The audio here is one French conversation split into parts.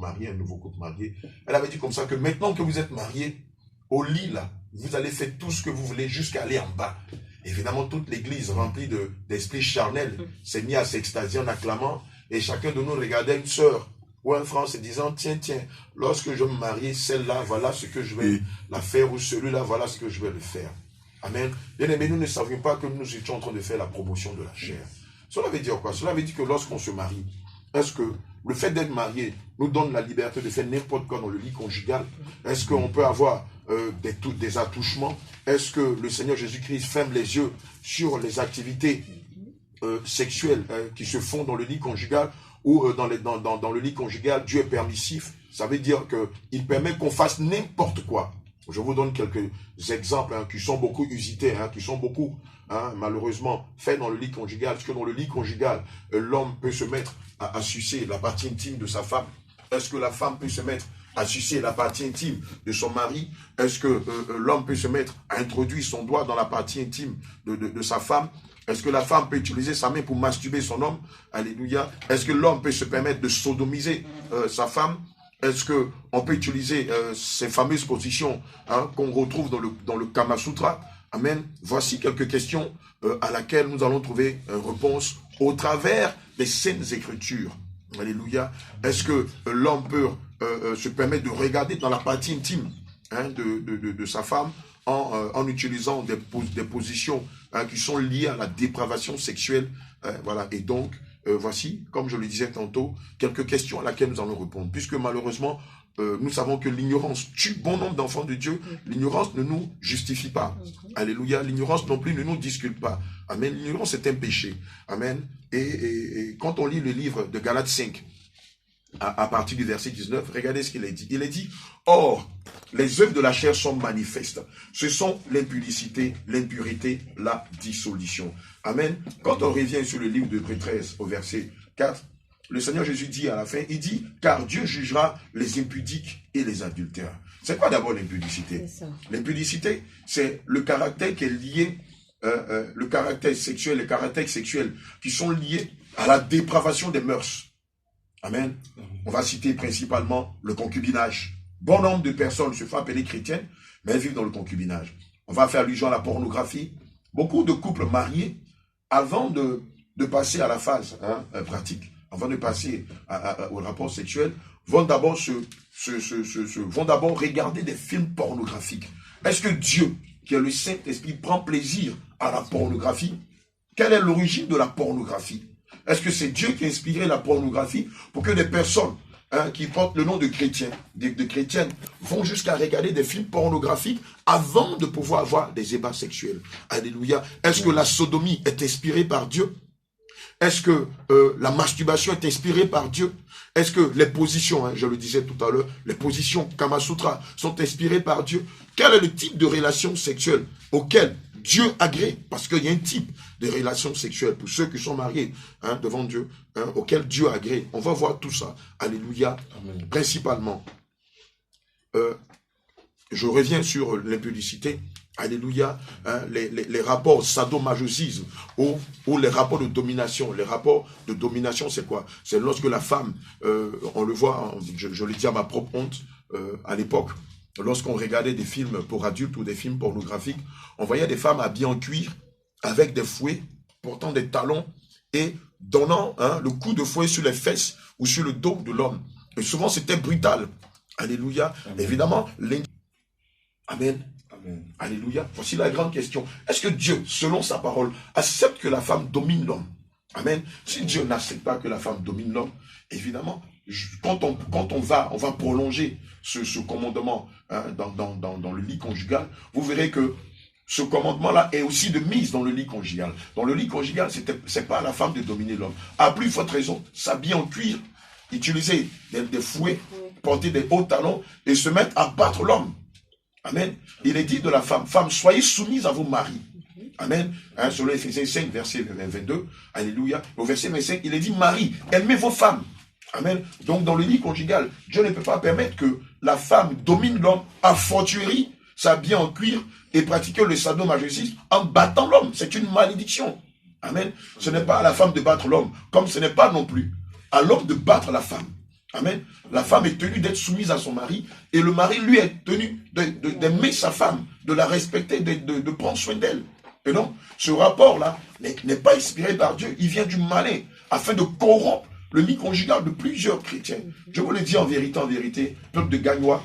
marié, un nouveau couple marié. Elle avait dit comme ça que maintenant que vous êtes mariés, au lit là, vous allez faire tout ce que vous voulez jusqu'à aller en bas. Évidemment, toute l'église remplie d'esprit charnel s'est mise à s'extasier en acclamant et chacun de nous regardait une sœur ou un frère se disant, tiens, lorsque je me marie, celle-là, voilà ce que je vais la faire ou celui-là, voilà ce que je vais le faire. Amen. Bien aimé, nous ne savions pas que nous étions en train de faire la promotion de la chair. Cela veut dire quoi? Cela veut dire que lorsqu'on se marie, est-ce que le fait d'être marié nous donne la liberté de faire n'importe quoi dans le lit conjugal? Est-ce qu'on peut avoir des attouchements? Est-ce que le Seigneur Jésus-Christ ferme les yeux sur les activités sexuelles qui se font dans le lit conjugal? Ou dans le lit conjugal, Dieu est permissif? Ça veut dire qu'il permet qu'on fasse n'importe quoi. Je vous donne quelques exemples qui sont beaucoup usités, qui sont beaucoup, malheureusement, faits dans le lit conjugal. Parce que dans le lit conjugal, l'homme peut se mettre à sucer la partie intime de sa femme. Est-ce que la femme peut se mettre à sucer la partie intime de son mari? Est-ce que l'homme peut se mettre à introduire son doigt dans la partie intime de sa femme? Est-ce que la femme peut utiliser sa main pour masturber son homme? Alléluia. Est-ce que l'homme peut se permettre de sodomiser sa femme? Est-ce qu'on peut utiliser ces fameuses positions qu'on retrouve dans le Kama Sutra? Amen. Voici quelques questions à laquelle nous allons trouver réponse au travers des Saintes Écritures. Alléluia. Est-ce que l'homme peut se permettre de regarder dans la partie intime de sa femme en utilisant des positions qui sont liées à la dépravation sexuelle? Voilà. Et donc, voici, comme je le disais tantôt, quelques questions à laquelle nous allons répondre. Puisque malheureusement, nous savons que l'ignorance tue bon nombre d'enfants de Dieu. L'ignorance ne nous justifie pas. Alléluia. L'ignorance non plus ne nous discute pas. Amen. L'ignorance est un péché. Amen. Et quand on lit le livre de Galates 5, à partir du verset 19, regardez ce qu'il est dit. Il est dit, or, les œuvres de la chair sont manifestes. Ce sont l'impudicité, l'impureté, la dissolution. Amen. Quand on revient sur le livre de Hébreux 13 au verset 4, le Seigneur Jésus dit à la fin, il dit, car Dieu jugera les impudiques et les adultères. C'est quoi d'abord l'impudicité? L'impudicité, c'est le caractère qui est lié, le caractère sexuel, les caractères sexuels qui sont liés à la dépravation des mœurs. Amen. On va citer principalement le concubinage. Bon nombre de personnes se font appeler chrétiennes, mais elles vivent dans le concubinage. On va faire allusion à la pornographie. Beaucoup de couples mariés, avant de passer à la phase pratique, avant de passer au rapport sexuel, vont d'abord regarder des films pornographiques. Est-ce que Dieu, qui est le Saint-Esprit, prend plaisir à la pornographie? Quelle est l'origine de la pornographie? Est-ce que c'est Dieu qui a inspiré la pornographie pour que des personnes qui portent le nom de chrétiens, de chrétiennes, vont jusqu'à regarder des films pornographiques avant de pouvoir avoir des ébats sexuels? Alléluia. Est-ce que la sodomie est inspirée par Dieu? Est-ce que la masturbation est inspirée par Dieu? Est-ce que les positions, je le disais tout à l'heure, les positions Kama Sutra sont inspirées par Dieu? Quel est le type de relation sexuelle auquel Dieu agrée? Parce qu'il y a un type de relation sexuelle pour ceux qui sont mariés devant Dieu, auquel Dieu agrée. On va voir tout ça. Alléluia. Amen. Principalement, je reviens sur l'impudicité. Alléluia. Les rapports sadomasochisme ou les rapports de domination. Les rapports de domination, c'est quoi? C'est lorsque la femme, on le voit, je le dis à ma propre honte, à l'époque, lorsqu'on regardait des films pour adultes ou des films pornographiques, on voyait des femmes habillées en cuir, avec des fouets, portant des talons et donnant le coup de fouet sur les fesses ou sur le dos de l'homme. Et souvent, c'était brutal. Alléluia. Amen. Évidemment, Amen. Amen. Alléluia. Voici la grande question. Est-ce que Dieu, selon sa parole, accepte que la femme domine l'homme? Amen. Si Dieu n'accepte pas que la femme domine l'homme, évidemment, quand on va prolonger ce commandement dans le lit conjugal, vous verrez que ce commandement-là est aussi de mise dans le lit conjugal. Dans le lit conjugal, c'est pas à la femme de dominer l'homme. À plus forte raison, s'habiller en cuir, utiliser des fouets, porter des hauts talons et se mettre à battre l'homme. Amen. Il est dit de la femme, femme, soyez soumise à vos maris. Amen. Sur Éphésiens 5, verset 22. Alléluia. Au verset 25, il est dit, Marie, aimez vos femmes. Amen. Donc, dans le lit conjugal, Dieu ne peut pas permettre que la femme domine l'homme, a fortiori, s'habiller en cuir et pratiquer le sadomasochisme en battant l'homme. C'est une malédiction. Amen. Ce n'est pas à la femme de battre l'homme, comme ce n'est pas non plus à l'homme de battre la femme. Amen. La femme est tenue d'être soumise à son mari et le mari, lui, est tenu d'aimer sa femme, de la respecter, de prendre soin d'elle. Et donc, ce rapport-là n'est pas inspiré par Dieu. Il vient du malin afin de corrompre le lit conjugal de plusieurs chrétiens. Je vous le dis en vérité, peuple de Gagnois,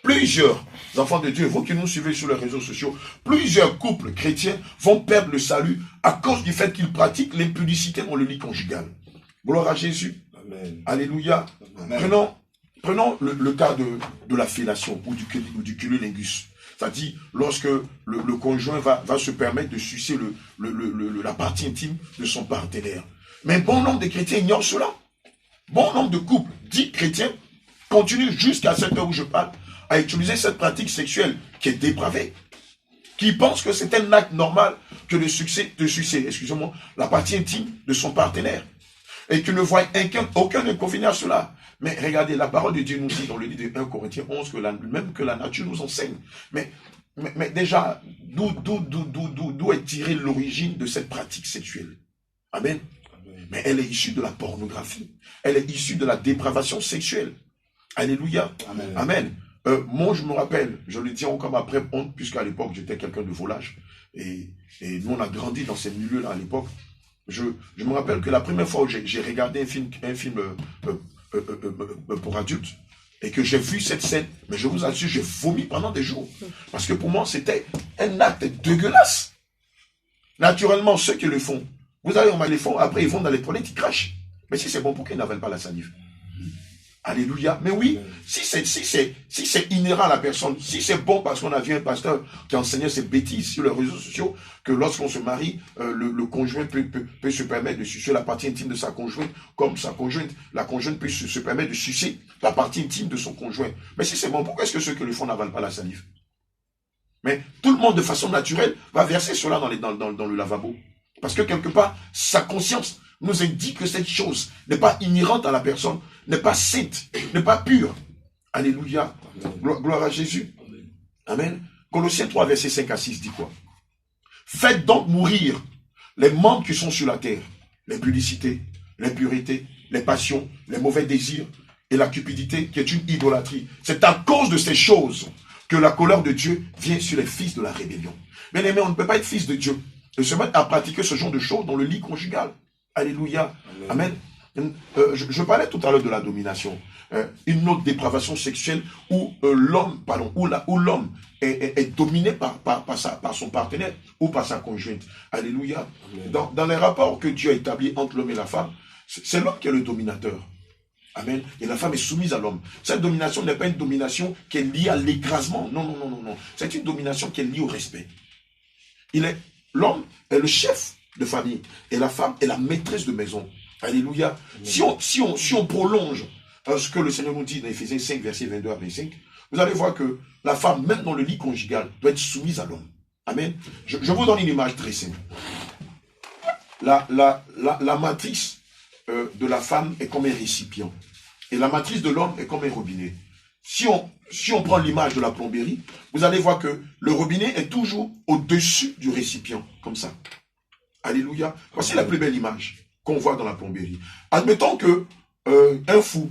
plusieurs enfants de Dieu, vous qui nous suivez sur les réseaux sociaux, plusieurs couples chrétiens vont perdre le salut à cause du fait qu'ils pratiquent l'impudicité dans le lit conjugal. Gloire à Jésus. Amen. Alléluia. Amen. Prenons le cas de la fellation ou du cunnilingus. C'est-à-dire, lorsque le conjoint va se permettre de sucer la partie intime de son partenaire. Mais bon nombre de chrétiens ignorent cela. Bon nombre de couples dits chrétiens continuent jusqu'à cette heure où je parle à utiliser cette pratique sexuelle qui est dépravée, qui pense que c'est un acte normal que de sucer, excusez-moi, la partie intime de son partenaire, et qui ne voit aucun inconvénient à cela. Mais regardez, la parole de Dieu nous dit dans le livre de 1 Corinthiens 11 même que la nature nous enseigne. Mais déjà, d'où est tirée l'origine de cette pratique sexuelle? Amen. Mais elle est issue de la pornographie. Elle est issue de la dépravation sexuelle. Alléluia. Amen. Amen. Moi, je me rappelle, je le dis encore après honte, puisqu'à l'époque, j'étais quelqu'un de volage. Et nous, on a grandi dans ces milieux-là à l'époque. Je me rappelle que la première fois où j'ai regardé un film pour adultes, et que j'ai vu cette scène, mais je vous assure, j'ai vomi pendant des jours. Parce que pour moi, c'était un acte dégueulasse. Naturellement, ceux qui le font, vous allez remarquer, les font, après ils vont dans les toilettes, ils crachent. Mais si c'est bon, pourquoi ils n'avalent pas la salive? Alléluia. Mais oui, si c'est inhérent à la personne, si c'est bon parce qu'on a vu un pasteur qui enseignait ces bêtises sur les réseaux sociaux, que lorsqu'on se marie, le conjoint peut se permettre de sucer la partie intime de sa conjointe, comme la conjointe peut se permettre de sucer la partie intime de son conjoint. Mais si c'est bon, pourquoi est-ce que ceux qui le font n'avalent pas la salive? Mais tout le monde, de façon naturelle, va verser cela dans le lavabo. Parce que quelque part, sa conscience nous indique que cette chose n'est pas inhérente à la personne, n'est pas sainte, n'est pas pure. Alléluia. Gloire à Jésus. Amen. Colossiens 3, versets 5 à 6 dit quoi? Faites donc mourir les membres qui sont sur la terre, l'impudicité, l'impureté, les passions, les mauvais désirs et la cupidité qui est une idolâtrie. C'est à cause de ces choses que la colère de Dieu vient sur les fils de la rébellion. Bien aimé, on ne peut pas être fils de Dieu et se mettre à pratiquer ce genre de choses dans le lit conjugal. Alléluia. Amen. Je parlais tout à l'heure de la domination. Une autre dépravation sexuelle où l'homme est dominé par son partenaire ou par sa conjointe. Alléluia. Dans les rapports que Dieu a établis entre l'homme et la femme, c'est l'homme qui est le dominateur. Amen. Et la femme est soumise à l'homme. Cette domination n'est pas une domination qui est liée à l'écrasement. Non. C'est une domination qui est liée au respect. L'homme est le chef de famille et la femme est la maîtresse de maison. Alléluia. Si on prolonge ce que le Seigneur nous dit dans Éphésiens 5, versets 22 à 25, vous allez voir que la femme, même dans le lit conjugal, doit être soumise à l'homme. Amen. Je vous donne une image très simple. La matrice de la femme est comme un récipient. Et la matrice de l'homme est comme un robinet. Si on prend l'image de la plomberie, vous allez voir que le robinet est toujours au-dessus du récipient, comme ça. Alléluia. Voici la plus belle image qu'on voit dans la plomberie. Admettons que un fou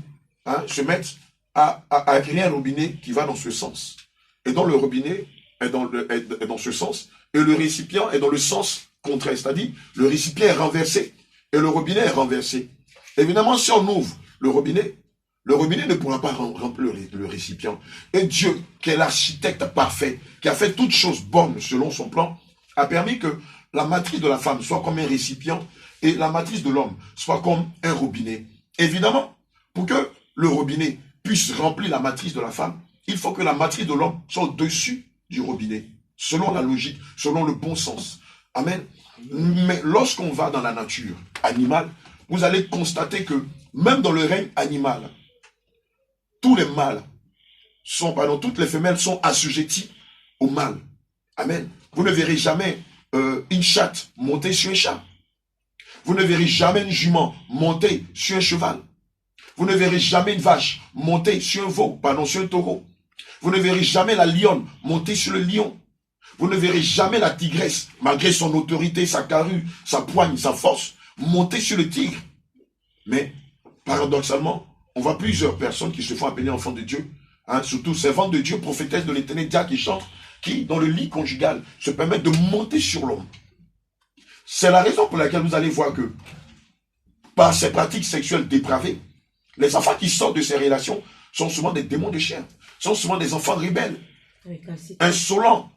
se mette à créer un robinet qui va dans ce sens. Et donc le robinet est dans ce sens. Et le récipient est dans le sens contraire. C'est-à-dire, le récipient est renversé. Et le robinet est renversé. Évidemment, si on ouvre le robinet ne pourra pas remplir le récipient. Et Dieu, qui est l'architecte parfait, qui a fait toutes choses bonnes selon son plan, a permis que la matrice de la femme soit comme un récipient et la matrice de l'homme soit comme un robinet. Évidemment, pour que le robinet puisse remplir la matrice de la femme, il faut que la matrice de l'homme soit au-dessus du robinet, selon la logique, selon le bon sens. Amen. Mais lorsqu'on va dans la nature animale, vous allez constater que même dans le règne animal, toutes les femelles sont assujetties au mâle. Amen. Vous ne verrez jamais une chatte monter sur un chat. Vous ne verrez jamais une jument monter sur un cheval. Vous ne verrez jamais une vache monter sur un veau, sur un taureau. Vous ne verrez jamais la lionne monter sur le lion. Vous ne verrez jamais la tigresse, malgré son autorité, sa carrure, sa poigne, sa force, monter sur le tigre. Mais, paradoxalement, on voit plusieurs personnes qui se font appeler enfants de Dieu, hein, surtout servantes de Dieu, prophétesses de l'éternel, Dia qui chantent, qui, dans le lit conjugal, se permettent de monter sur l'homme. C'est la raison pour laquelle vous allez voir que, par ces pratiques sexuelles dépravées, les enfants qui sortent de ces relations sont souvent des démons de chair, sont souvent des enfants rebelles, insolents,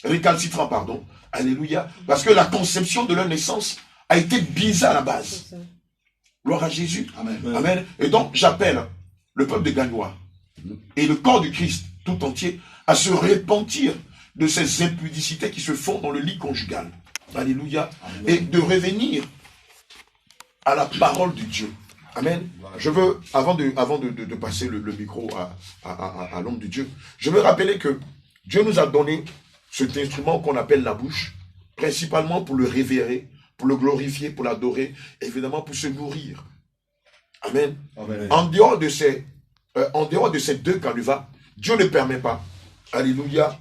récalcitrants, pardon. Alléluia. Parce que la conception de leur naissance a été biaisée à la base. Gloire à Jésus. Amen. Amen. Et donc, j'appelle le peuple de Gagnoa et le corps du Christ tout entier à se repentir de ces impudicités qui se font dans le lit conjugal. Alléluia. Amen. Et de revenir à la parole de Dieu. Amen. Je veux, avant de passer le micro à l'homme de Dieu, je veux rappeler que Dieu nous a donné cet instrument qu'on appelle la bouche, principalement pour le révérer, pour le glorifier, pour l'adorer, évidemment pour se nourrir. Amen. Amen. En dehors de ces deux canevas, Dieu ne permet pas, alléluia,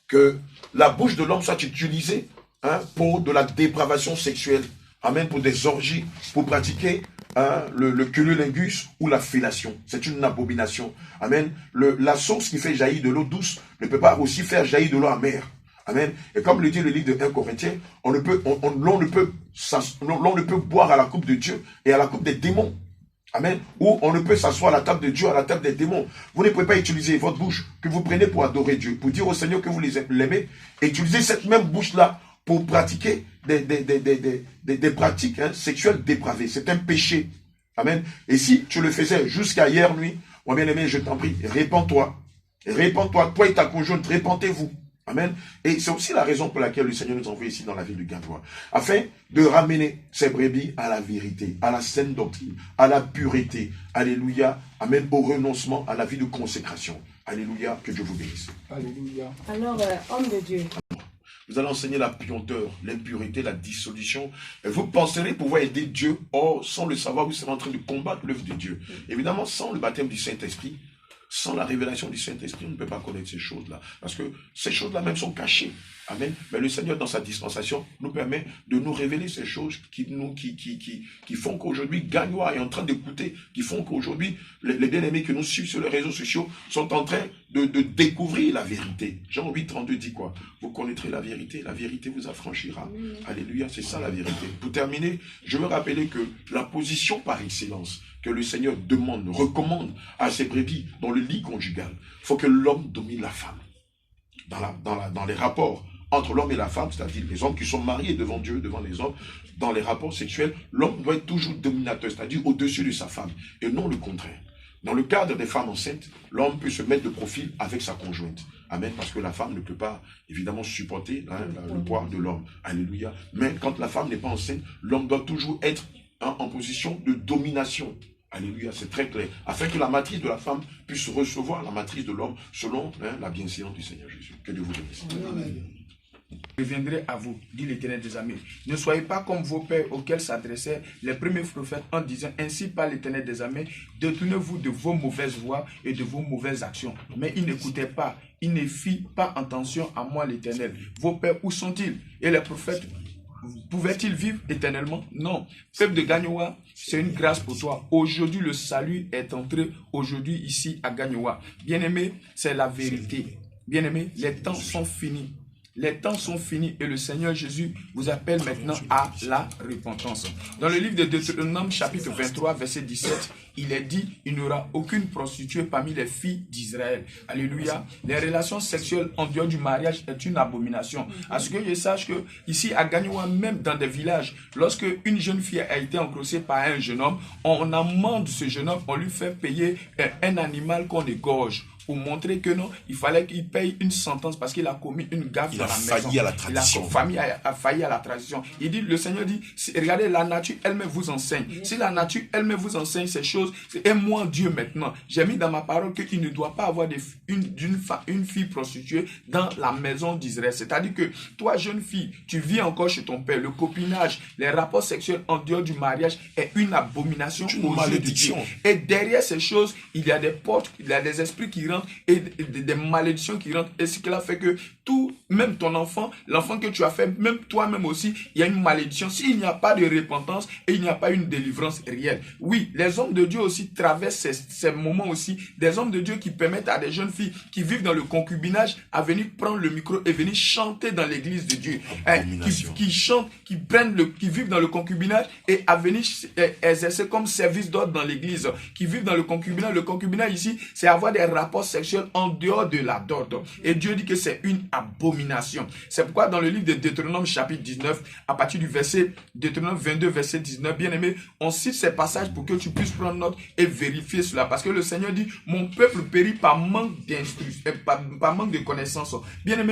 que la bouche de l'homme soit utilisée, hein, pour de la dépravation sexuelle. Amen. Pour des orgies, pour pratiquer, hein, le cunnilingus ou la fellation. C'est une abomination. Amen. La source qui fait jaillir de l'eau douce ne peut pas aussi faire jaillir de l'eau amère. Amen. Et comme le dit le livre de 1 Corinthiens, l'on ne peut boire à la coupe de Dieu et à la coupe des démons. Amen. Ou on ne peut s'asseoir à la table de Dieu, à la table des démons. Vous ne pouvez pas utiliser votre bouche que vous prenez pour adorer Dieu, pour dire au Seigneur que vous l'aimez. Utilisez cette même bouche-là pour pratiquer des pratiques, hein, sexuelles dépravées. C'est un péché. Amen. Et si tu le faisais jusqu'à hier nuit, mon bien-aimé, je t'en prie, répands-toi. Répands-toi. Toi et ta conjointe, répentez-vous. Amen. Et c'est aussi la raison pour laquelle le Seigneur nous envoie ici dans la ville de Gagnoa, afin de ramener ces brebis à la vérité, à la saine doctrine, à la pureté. Alléluia. Amen. Au renoncement, à la vie de consécration. Alléluia. Que Dieu vous bénisse. Alléluia. Alors, homme de Dieu. Vous allez enseigner la puanteur, l'impureté, la dissolution. Et vous penserez pouvoir aider Dieu. Or, sans le savoir, vous serez en train de combattre l'œuvre de Dieu. Évidemment, sans le baptême du Saint-Esprit, sans la révélation du Saint-Esprit, on ne peut pas connaître ces choses-là. Parce que ces choses-là même sont cachées. Amen. Mais le Seigneur, dans sa dispensation, nous permet de nous révéler ces choses qui font qu'aujourd'hui, Gagnoa est en train d'écouter, qui font qu'aujourd'hui, les bien-aimés qui nous suivent sur les réseaux sociaux sont en train de découvrir la vérité. Jean 8, 32 dit quoi? Vous connaîtrez la vérité vous affranchira. Alléluia, c'est ça la vérité. Pour terminer, je veux rappeler que la position par excellence que le Seigneur demande, recommande à ses brebis dans le lit conjugal, il faut que l'homme domine la femme. Dans les rapports entre l'homme et la femme, c'est-à-dire les hommes qui sont mariés devant Dieu, devant les hommes, dans les rapports sexuels, l'homme doit être toujours dominateur, c'est-à-dire au-dessus de sa femme, et non le contraire. Dans le cadre des femmes enceintes, l'homme peut se mettre de profil avec sa conjointe. Amen, parce que la femme ne peut pas, évidemment, supporter, hein, le poids de l'homme. Alléluia. Mais quand la femme n'est pas enceinte, l'homme doit toujours être, hein, en position de domination. Alléluia, c'est très clair. Afin que la matrice de la femme puisse recevoir la matrice de l'homme selon, hein, la bienséance du Seigneur Jésus. Que Dieu vous bénisse. Amen. Je viendrai à vous, dit l'Éternel des armées. Ne soyez pas comme vos pères auxquels s'adressaient les premiers prophètes en disant ainsi par l'Éternel des armées, détournez-vous de vos mauvaises voies et de vos mauvaises actions. Mais ils n'écoutaient pas, ils ne firent pas attention à moi l'Éternel. Vos pères, où sont-ils? Et les prophètes, pouvaient-ils vivre éternellement? Non. Peuple de Gagnoa, c'est une grâce pour toi. Aujourd'hui, le salut est entré aujourd'hui ici à Gagnoa. Bien-aimé, c'est la vérité. Bien-aimé, les temps sont finis. Les temps sont finis et le Seigneur Jésus vous appelle maintenant à la repentance. Dans le livre de Deutéronome, chapitre 23, verset 17, il est dit, il n'y aura aucune prostituée parmi les filles d'Israël. Alléluia. Les relations sexuelles en dehors du mariage est une abomination. À ce que je sache que ici à Gagnoa, même dans des villages, lorsque une jeune fille a été engrossée par un jeune homme, on amende ce jeune homme, on lui fait payer un animal qu'on égorge. Pour montrer que non, il fallait qu'il paye une sentence parce qu'il a commis une gaffe dans la maison. Il a failli à la tradition. A failli à la tradition. Il dit, le Seigneur dit, regardez, la nature elle-même vous enseigne. Si la nature elle-même vous enseigne ces choses, et moi Dieu maintenant, j'ai mis dans ma parole qu'il ne doit pas avoir une fille prostituée dans la maison d'Israël. C'est-à-dire que toi, jeune fille, tu vis encore chez ton père. Le copinage, les rapports sexuels en dehors du mariage est une abomination aux yeux de Dieu. Et derrière ces choses, il y a des portes, il y a des esprits qui rentrent rentrent et des malédictions qui rentrent. Et ce qui a fait que tout, même ton enfant, l'enfant que tu as fait, même toi-même aussi, il y a une malédiction. S'il n'y a pas de repentance et il n'y a pas une délivrance réelle. Oui, les hommes de Dieu aussi traversent ces moments aussi. Des hommes de Dieu qui permettent à des jeunes filles qui vivent dans le concubinage à venir prendre le micro et venir chanter dans l'église de Dieu. Qui chantent, qui vivent dans le concubinage et à venir exercer comme service d'ordre dans l'église. Qui vivent dans le concubinage. Le concubinage ici, c'est avoir des rapports sexuels en dehors de la dot. Et Dieu dit que c'est une abomination. C'est pourquoi dans le livre de Deutéronome chapitre 19, à partir du verset Deutéronome 22, verset 19, bien aimé, on cite ces passages pour que tu puisses prendre note et vérifier cela. Parce que le Seigneur dit, mon peuple périt par manque d'instruction, par manque de connaissance. Bien aimé,